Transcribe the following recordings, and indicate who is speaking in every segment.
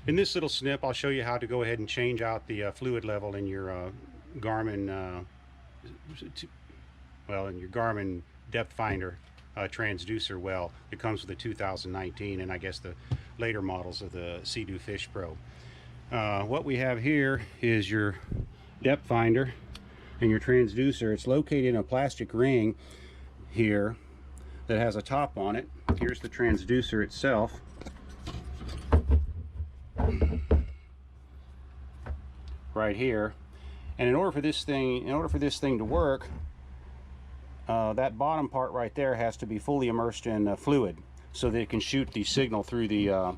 Speaker 1: In this little snip, I'll show you how to go ahead and change out the fluid level in your Garmin, in your Garmin depth finder transducer well. It comes with the 2019 and I guess the later models of the SeaDoo FishPro. What we have here is your depth finder and your transducer. It's located in a plastic ring here that has a top on it. Here's the transducer itself. Right here. And in order for this thing to work, that bottom part right there has to be fully immersed in fluid so that it can shoot the signal through the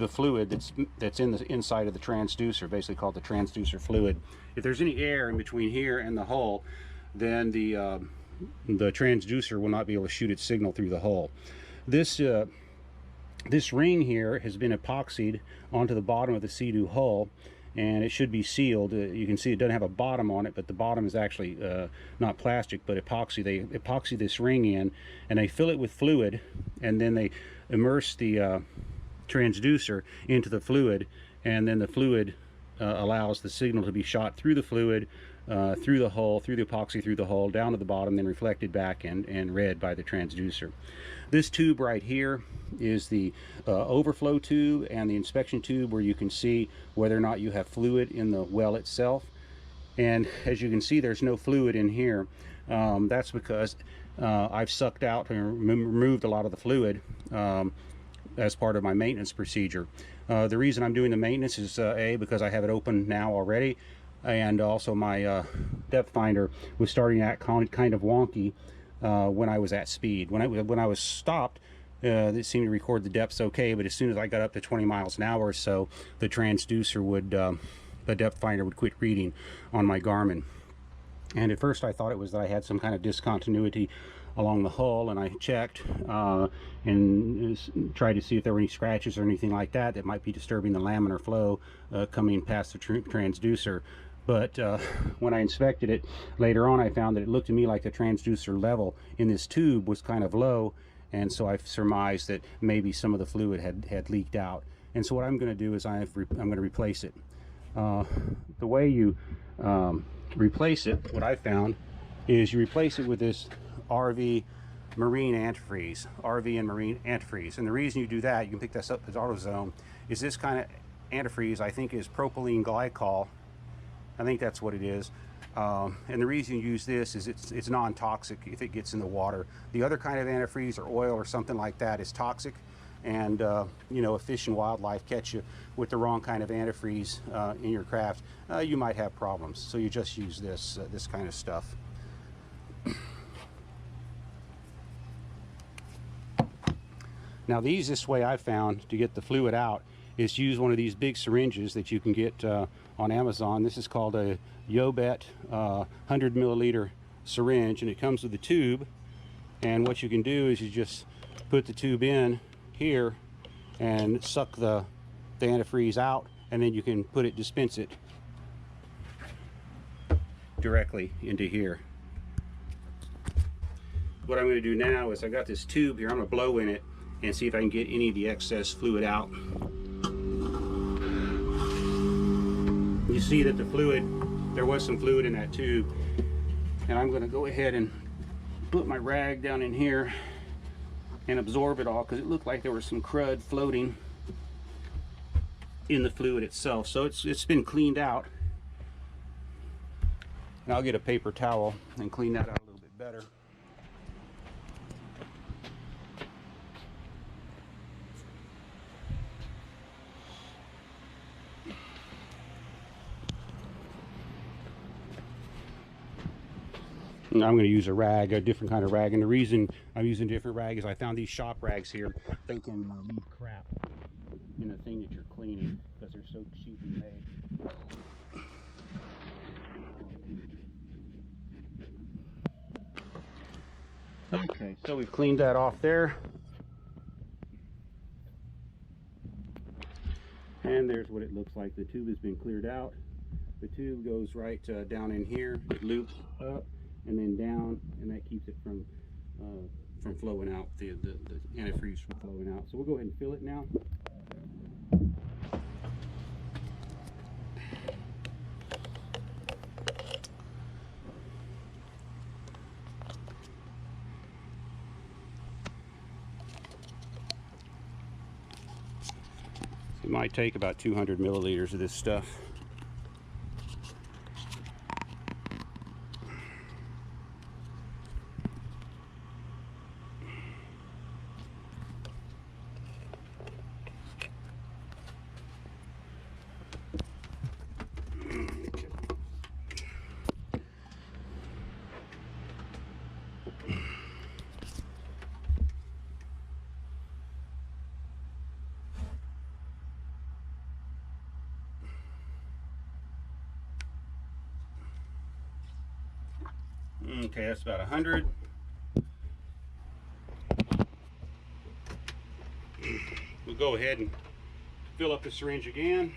Speaker 1: fluid that's in the inside of the transducer, basically called the transducer fluid. If there's any air in between here and the hull, then the transducer will not be able to shoot its signal through the hull. This ring here has been epoxied onto the bottom of the SeaDoo hull, and it should be sealed. You can see it doesn't have a bottom on it, but the bottom is actually not plastic but epoxy. They epoxy this ring in and they fill it with fluid, and then they immerse the transducer into the fluid, and then the fluid allows the signal to be shot through the fluid, through the hull, through the epoxy, through the hull, down to the bottom, then reflected back and read by the transducer. This tube right here is the overflow tube and the inspection tube, where you can see whether or not you have fluid in the well itself. And as you can see, there's no fluid in here. That's because I've sucked out and removed a lot of the fluid as part of my maintenance procedure. The reason I'm doing the maintenance is because I have it open now already, and also my depth finder was starting to act kind of wonky when I was at speed. When I was stopped, it seemed to record the depths okay, but as soon as I got up to 20 miles an hour or so, the transducer would, the depth finder would quit reading on my Garmin. And at first I thought it was that I had some kind of discontinuity along the hull, and I checked and tried to see if there were any scratches or anything like that that might be disturbing the laminar flow coming past the transducer. But when I inspected it later on, I found that it looked to me like the transducer level in this tube was kind of low, and so I surmised that maybe some of the fluid had leaked out. And so what I'm going to do is I'm going to replace it. The way you replace it, what I found, is you replace it with this RV marine antifreeze, RV and marine antifreeze. And the reason you do that, you can pick this up at AutoZone, is this kind of antifreeze, I think, is propylene glycol. I think that's what it is. And the reason you use this is it's non-toxic if it gets in the water. The other kind of antifreeze or oil or something like that is toxic, and you know, if fish and wildlife catch you with the wrong kind of antifreeze in your craft, you might have problems. So you just use this this kind of stuff. Now the easiest way I've found to get the fluid out is to use one of these big syringes that you can get on Amazon. This is called a Yobet 100 milliliter syringe, and it comes with a tube. And what you can do is you just put the tube in here and suck the antifreeze out, and then you can dispense it directly into here. What I'm going to do now is I got this tube here. I'm going to blow in it and see if I can get any of the excess fluid out. You see that the fluid, there was some fluid in that tube, and I'm going to go ahead and put my rag down in here and absorb it all, because it looked like there was some crud floating in the fluid itself. So it's been cleaned out, and I'll get a paper towel and clean that out a little bit better. And I'm going to use a rag, a different kind of rag, and the reason I'm using a different rag is I found these shop rags here. They can leave crap in the thing that you're cleaning because they're so cheaply made. Okay, so we've cleaned that off there. And there's what it looks like. The tube has been cleared out. The tube goes right down in here. It loops up and then down, and that keeps it from flowing out, the antifreeze from flowing out. So we'll go ahead and fill it now. You might take about 200 milliliters of this stuff. Okay, that's about 100. We'll go ahead and fill up the syringe again.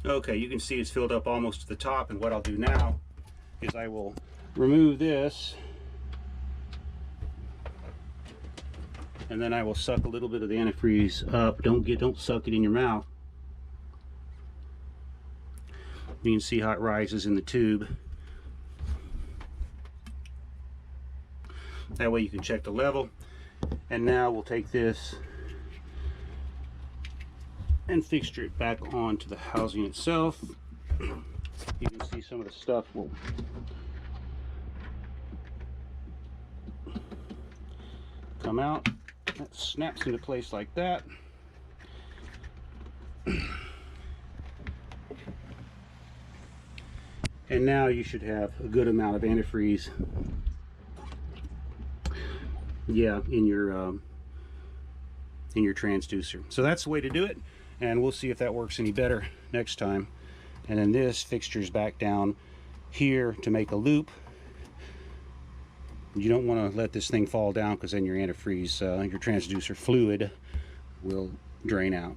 Speaker 1: Okay, you can see it's filled up almost to the top, and what I'll do now is I will remove this, and then I will suck a little bit of the antifreeze up. Don't suck it in your mouth. You can see how it rises in the tube. That way you can check the level. And now we'll take this and fixture it back onto the housing itself. You can see some of the stuff will come out. That snaps into place like that. And now you should have a good amount of antifreeze, in your transducer. So that's the way to do it, and we'll see if that works any better next time. And then this fixture's back down here to make a loop. You don't want to let this thing fall down, because then your antifreeze, your transducer fluid will drain out.